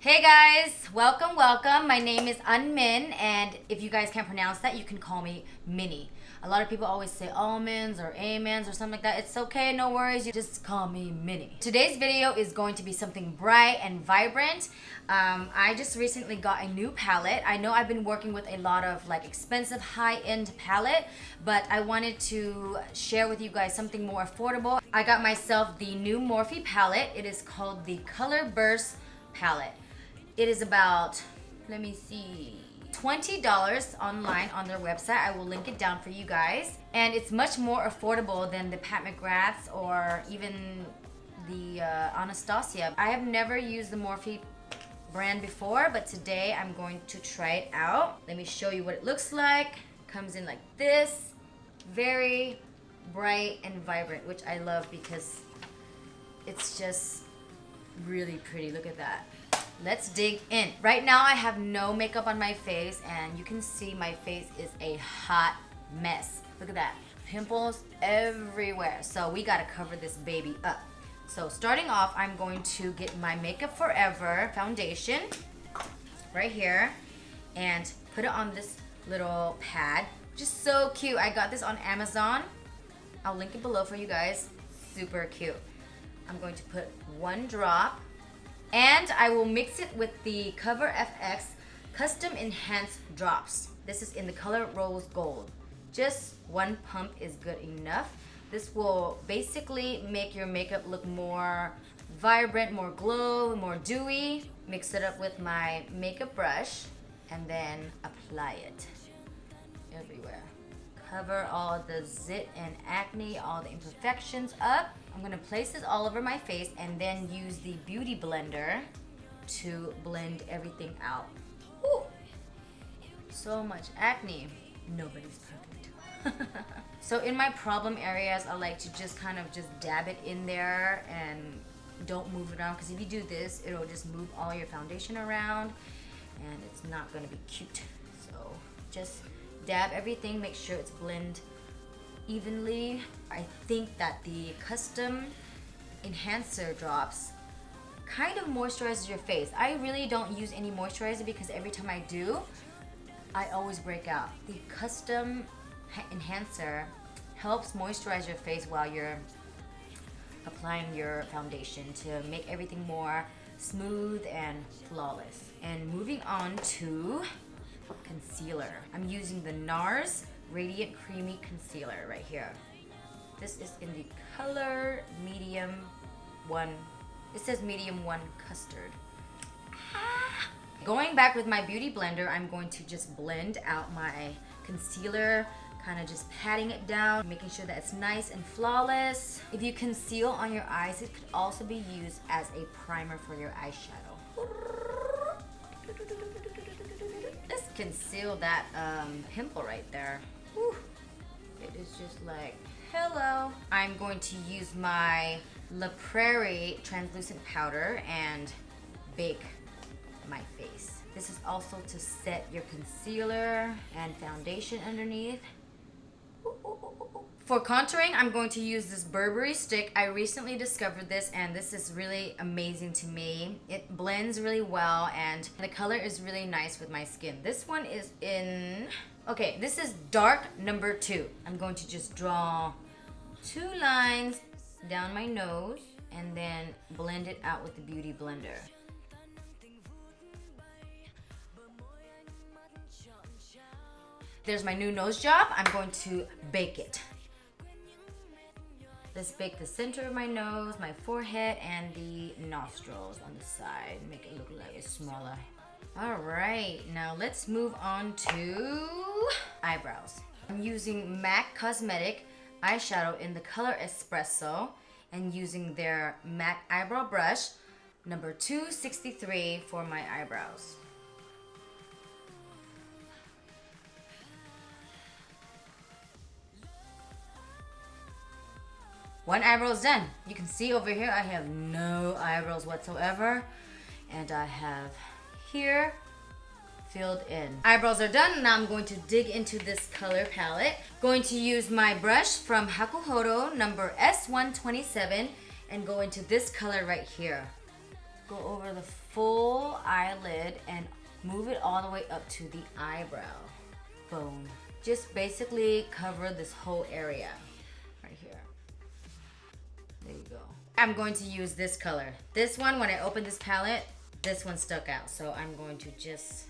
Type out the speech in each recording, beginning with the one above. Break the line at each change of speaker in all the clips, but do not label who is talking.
Hey guys, welcome. My name is Minh, and if you guys can't pronounce that, you can call me Minnie. A lot of people always say almonds or amens or something like that. It's okay, no worries. You just call me Minnie. Today's video is going to be something bright and vibrant. I just recently got a new palette. I know I've been working with a lot of like expensive high-end palette, but I wanted to share with you guys something more affordable. I got myself the new Morphe palette. It is called the Color Burst palette. It is about, let me see, $20 online on their website. I will link it down for you guys. And it's much more affordable than the Mcgraths or even the Anastasia. I have never used the Morphe brand before, but today I'm going to try it out. Let me show you what it looks like. Comes in like this, very bright and vibrant, which I love because it's just really pretty. Look at that. Let's dig in. Right now I have no makeup on my face and you can see my face is a hot mess. Look at that. Pimples everywhere. So we gotta cover this baby up. So starting off, I'm going to get my Makeup Forever foundation right here and put it on this little pad. Just so cute. I got this on Amazon. I'll link it below for you guys. Super cute. I'm going to put one drop. And I will mix it with the Cover FX Custom Enhanced Drops. This is in the color Rose Gold. Just one pump is good enough. This will basically make your makeup look more vibrant, more glow, more dewy. Mix it up with my makeup brush and then apply it everywhere. Cover all the zit and acne, all the imperfections up. I'm gonna place this all over my face and then use the Beauty Blender to blend everything out. Ooh, so much acne. Nobody's perfect. So in my problem areas, I like to just kind of just dab it in there and don't move it around, because if you do this, it'll just move all your foundation around and it's not gonna be cute. So just dab everything, make sure it's blend evenly. I think that the Custom Enhancer Drops kind of moisturizes your face. I really don't use any moisturizer because every time I do, I always break out. The Custom Enhancer helps moisturize your face while you're applying your foundation to make everything more smooth and flawless. And moving on to concealer. I'm using the NARS Radiant Creamy Concealer right here. This is in the color medium 1. It says medium 1 custard. Going back with my Beauty Blender, I'm going to just blend out my concealer, kind of just patting it down, making sure that it's nice and flawless. If you conceal on your eyes, it could also be used as a primer for your eyeshadow. Let's conceal that pimple right there. Whew. It is just like, hello. I'm going to use my La Prairie translucent powder and bake my face. This is also to set your concealer and foundation underneath. For contouring, I'm going to use this Burberry stick. I recently discovered this and this is really amazing to me. It blends really well and the color is really nice with my skin. This one is in, okay, this is dark number 2. I'm going to just draw 2 lines down my nose and then blend it out with the Beauty Blender. There's my new nose job. I'm going to bake it. Let's bake the center of my nose, my forehead, and the nostrils on the side. Make it look like it's smaller. All right, now let's move on to eyebrows. I'm using MAC Cosmetic eyeshadow in the color Espresso and using their MAC eyebrow brush, number 263 for my eyebrows. One eyebrow is done. You can see over here I have no eyebrows whatsoever, and I have here filled in. Eyebrows are done. Now I'm going to dig into this color palette. Going to use my brush from Hakuhodo number S127 and go into this color right here. Go over the full eyelid and move it all the way up to the eyebrow. Boom. Just basically cover this whole area right here. There you go. I'm going to use this color. This one, when I opened this palette, this one stuck out. So I'm going to just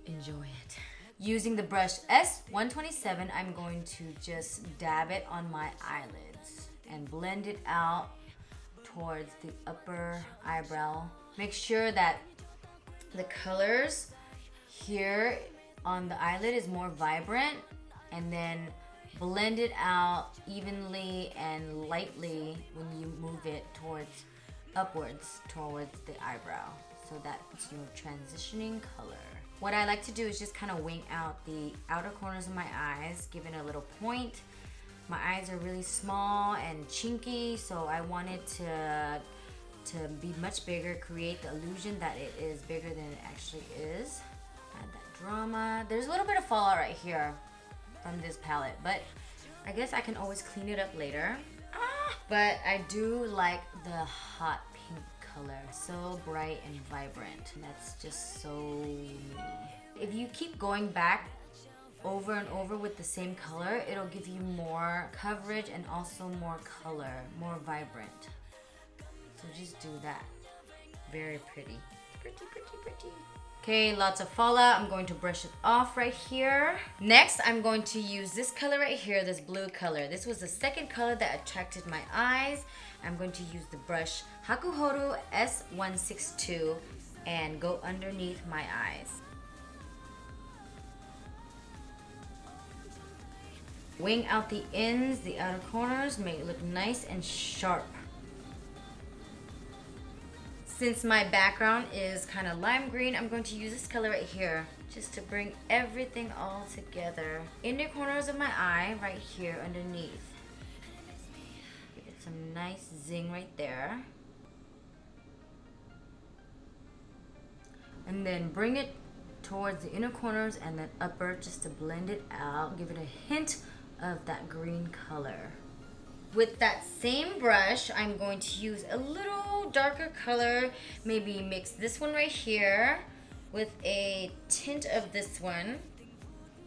enjoy it. Using the brush S127, I'm going to just dab it on my eyelids and blend it out towards the upper eyebrow. Make sure that the colors here on the eyelid is more vibrant, and then blend it out evenly and lightly when you move it upwards towards the eyebrow, so that's your transitioning color. What I like to do is just kind of wing out the outer corners of my eyes, give it a little point. My eyes are really small and chinky, so I wanted to be much bigger, create the illusion that it is bigger than it actually is. Add that drama. There's a little bit of fallout right here from this palette, but I guess I can always clean it up later. But I do like the hot pink color, so bright and vibrant. That's just so me. If you keep going back over and over with the same color, it'll give you more coverage and also more color, more vibrant. So just do that. Very pretty. Pretty, pretty, pretty. Okay, lots of fallout. I'm going to brush it off right here. Next, I'm going to use this color right here, this blue color. This was the second color that attracted my eyes. I'm going to use the brush Hakuhoru S162 and go underneath my eyes. Wing out the ends, the outer corners, make it look nice and sharp. Since my background is kind of lime green, I'm going to use this color right here just to bring everything all together. Inner corners of my eye right here underneath. Give it some nice zing right there. And then bring it towards the inner corners and then upper just to blend it out. Give it a hint of that green color. With that same brush, I'm going to use a little darker color, maybe mix this one right here with a tint of this one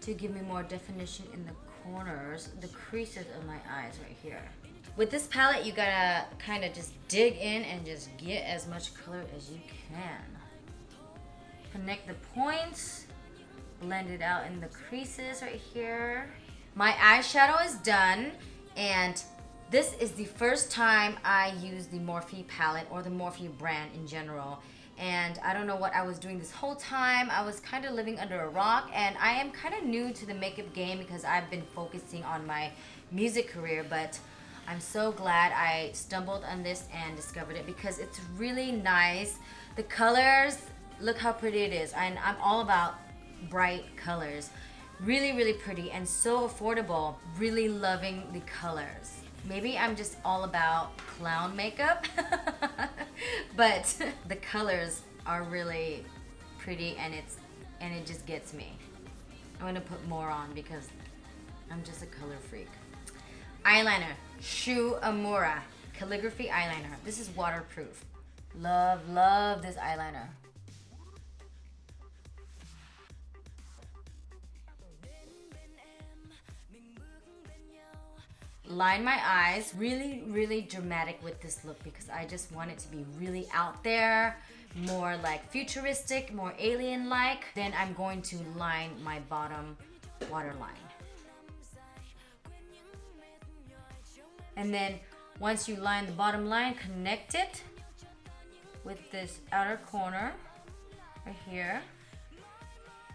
to give me more definition in the corners, the creases of my eyes right here. With this palette, you gotta kind of just dig in and just get as much color as you can. Connect the points, blend it out in the creases right here. My eyeshadow is done, and this is the first time I use the Morphe palette or the Morphe brand in general. And I don't know what I was doing this whole time. I was kind of living under a rock, and I am kind of new to the makeup game because I've been focusing on my music career, but I'm so glad I stumbled on this and discovered it because it's really nice. The colors, look how pretty it is. And I'm all about bright colors. Really, really pretty and so affordable. Really loving the colors. Maybe I'm just all about clown makeup, but the colors are really pretty, and it just gets me. I'm gonna put more on because I'm just a color freak. Eyeliner, Shu Uemura calligraphy eyeliner. This is waterproof. Love, love this eyeliner. Line my eyes, really, really dramatic with this look because I just want it to be really out there, more like futuristic, more alien-like. Then I'm going to line my bottom waterline. And then once you line the bottom line, connect it with this outer corner right here.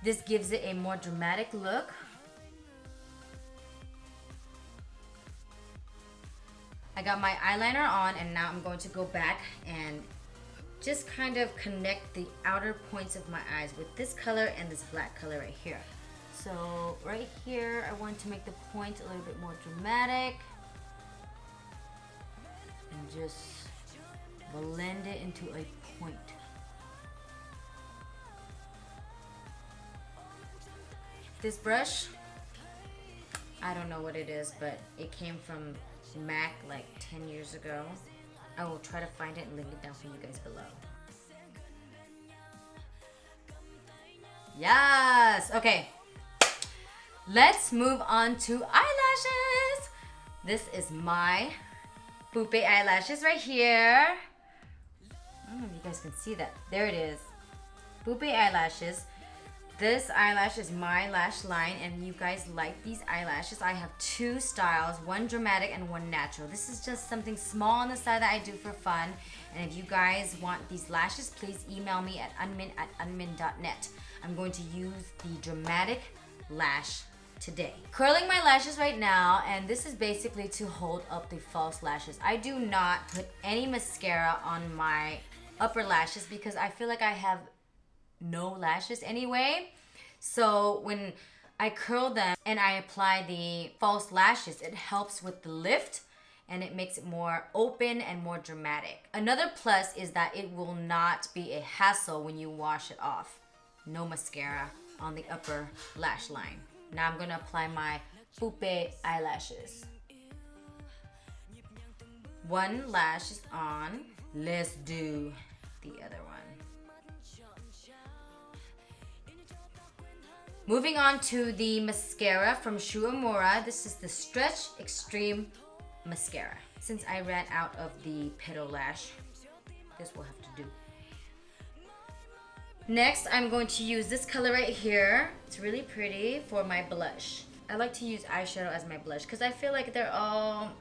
This gives it a more dramatic look. I got my eyeliner on, and now I'm going to go back and just kind of connect the outer points of my eyes with this color and this black color right here. So right here, I want to make the points a little bit more dramatic and just blend it into a point. This brush, I don't know what it is, but it came from MAC like 10 years ago. I will try to find it and link it down for you guys below. Yes. Okay. Let's move on to eyelashes. This is my Poupee Eyelashes right here. I don't know if you guys can see that. There it is. Poupee Eyelashes. This eyelash is my lash line, and you guys like these eyelashes. I have two styles, one dramatic and one natural. This is just something small on the side that I do for fun. And if you guys want these lashes, please email me at unmin@unmin.net. I'm going to use the dramatic lash today. Curling my lashes right now, and this is basically to hold up the false lashes. I do not put any mascara on my upper lashes because I feel like I have no lashes anyway. So when I curl them and I apply the false lashes, it helps with the lift and it makes it more open and more dramatic. Another plus is that it will not be a hassle when you wash it off. No mascara on the upper lash line. Now I'm gonna apply my Poupee Eyelashes. One lash is on. Let's do the other one. Moving on to the mascara from Shu Uemura. This is the Stretch Xtreme Mascara. Since I ran out of the petal lash, this will have to do. Next, I'm going to use this color right here. It's really pretty for my blush. I like to use eyeshadow as my blush because I feel like they're all,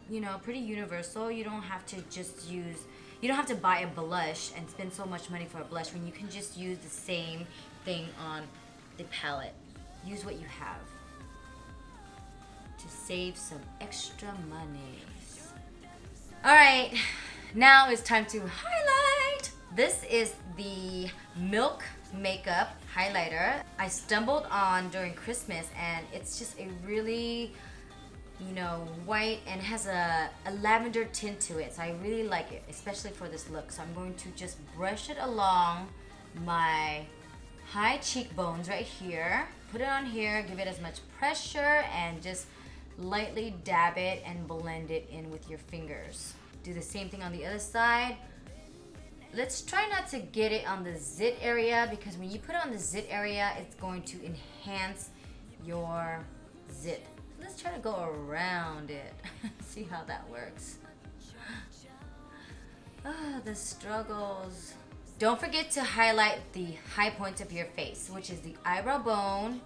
you know, pretty universal. You don't have to just use, you don't have to buy a blush and spend so much money for a blush when you can just use the same thing on the palette. Use what you have to save some extra money. Alright, now it's time to highlight. This is the Milk Makeup highlighter I stumbled on during Christmas, and it's just a really, you know, white and has a lavender tint to it. So I really like it, especially for this look. So I'm going to just brush it along my high cheekbones right here. Put it on here, give it as much pressure, and just lightly dab it and blend it in with your fingers. Do the same thing on the other side. Let's try not to get it on the zit area, because when you put it on the zit area, it's going to enhance your zit. Let's try to go around it. See how that works. Ah, the struggles. Don't forget to highlight the high points of your face, which is the eyebrow bone,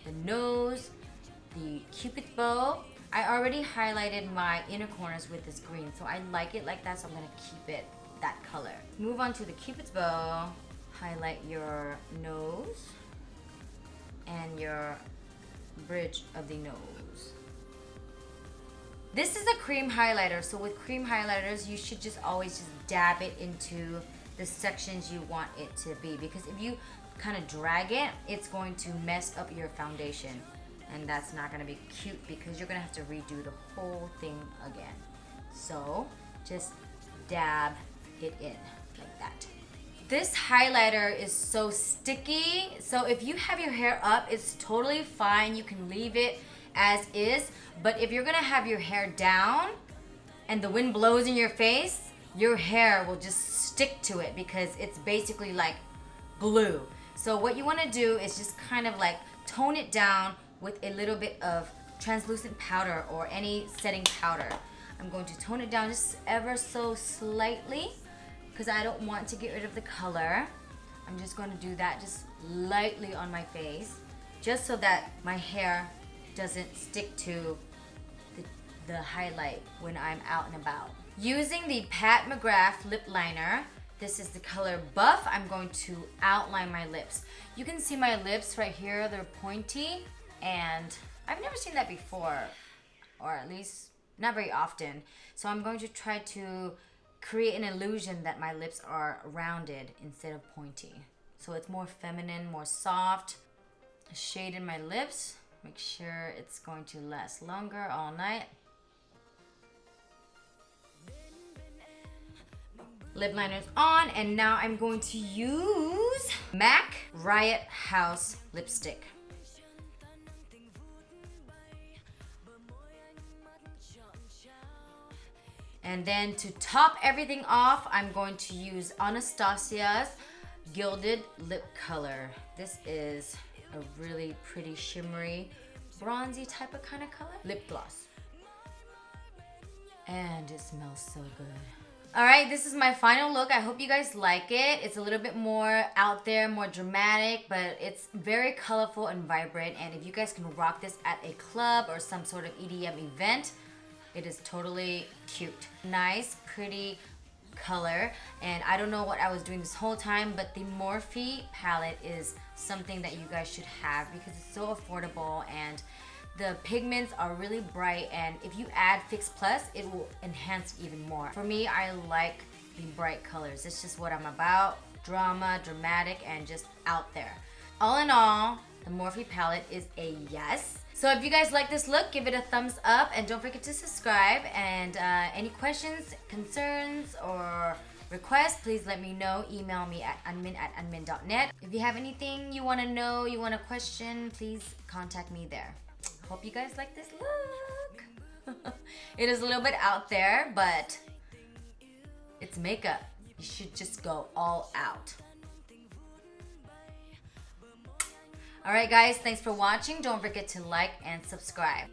the nose, the cupid's bow. I already highlighted my inner corners with this green, so I like it like that, so I'm gonna keep it that color. Move on to the cupid's bow. Highlight your nose and your bridge of the nose. This is a cream highlighter, so with cream highlighters, you should just always just dab it into the sections you want it to be, because if you kind of drag it, it's going to mess up your foundation, and that's not going to be cute because you're going to have to redo the whole thing again. So just dab it in like that. This highlighter is so sticky, so if you have your hair up, it's totally fine. You can leave it as is, but if you're going to have your hair down and the wind blows in your face, your hair will just stick to it because it's basically like glue. So what you want to do is just kind of like tone it down with a little bit of translucent powder or any setting powder. I'm going to tone it down just ever so slightly because I don't want to get rid of the color. I'm just going to do that just lightly on my face, just so that my hair doesn't stick to the highlight when I'm out and about. Using the Mcgrath lip liner, this is the color Buff, I'm going to outline my lips. You can see my lips right here, they're pointy, and I've never seen that before, or at least not very often. So I'm going to try to create an illusion that my lips are rounded instead of pointy. So it's more feminine, more soft. Shade in my lips, make sure it's going to last longer all night. Lip liner's on, and now I'm going to use MAC Riot House lipstick. And then to top everything off, I'm going to use Anastasia's Gilded Lip Color. This is a really pretty shimmery, bronzy type of kind of color. Lip gloss. And it smells so good. Alright, this is my final look. I hope you guys like it. It's a little bit more out there, more dramatic, but it's very colorful and vibrant. And if you guys can rock this at a club or some sort of EDM event, it is totally cute. Nice, pretty color. And I don't know what I was doing this whole time, but the Morphe palette is something that you guys should have because it's so affordable and the pigments are really bright, and if you add Fix Plus, it will enhance even more. For me, I like the bright colors. It's just what I'm about. Drama, dramatic, and just out there. All in all, the Morphe palette is a yes. So if you guys like this look, give it a thumbs up and don't forget to subscribe. And any questions, concerns, or requests, please let me know. Email me at unmin@unmin.net. If you have anything you want to know, you want to question, please contact me there. Hope you guys like this look. It is a little bit out there, but it's makeup. You should just go all out. Alright guys, thanks for watching. Don't forget to like and subscribe.